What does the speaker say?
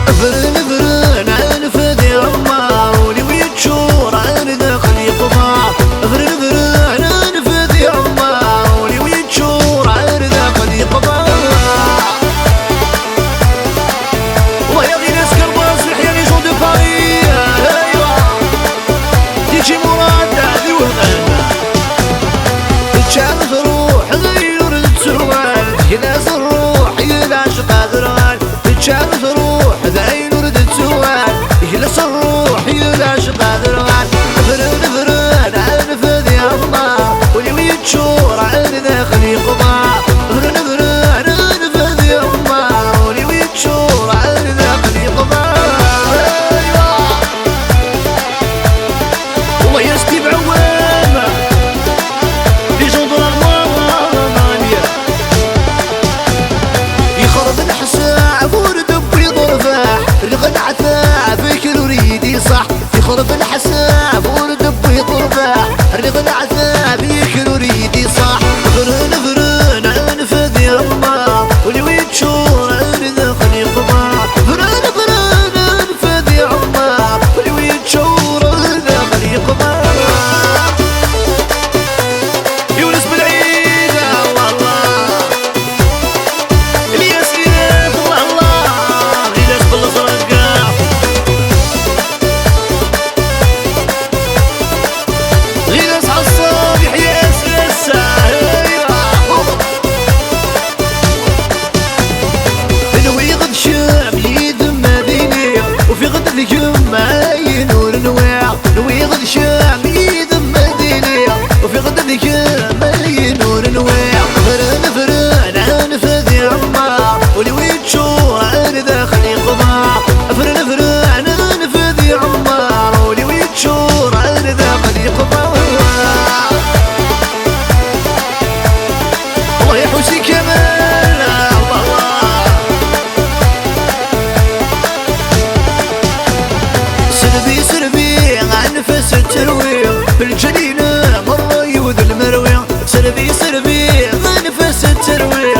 فرن فرن عنفذ يما ولي ويتشور عن داخل يقضى فرن فرن عنفذ يما ولي ويتشور عن داخل يقضى والله يا غي ناس كرباس الحيان يجون دو باري ايوا تيجي مراد هادي والغنى تشعل روح غير السوال يناس الروح ينعشق هذا تشعل روح ذاين ورد السوال يخلص الروح ينعشق هذا فرن فرن عنفذ يما ولي ويتشور عن داخل يقضى فرن فرن عنفذ يما ولي ويتشور عن داخل يقضى والله يا ستي بعوام لي جون دو لالمانيا يخرب الحساع ورد بيض رفاح رغد عثاع فيك نريدي صح يخرب الحساع ورد بيض رفاح رغد عثاع فيك نريدي صح فرن فرن عنفذ يما ولي ويتشور عن داخل يقضى فرن فرن عنفذ يما ولي ويتشور عن داخل يقضى يونس بالعيد والله الياس إياك والله الياس بالازرق الياس عالصبح ياس نوي غد شام يدم مديني وفي غد ذيكم معاي نور نواع نوي غد شام يدم مديني وفي غد ذيكم معاي نور نواع فرن فرن عنفذ يما ولي ويتشور عن داخل يقضى فرن فرن عنفذ يما ولي ويتشور عن داخل يقضى الله يا حوسي كمال الله سربي سربي عنفس الترويع بالجنينة مرة يوذ المرويع سربي سربي عنفس الترويع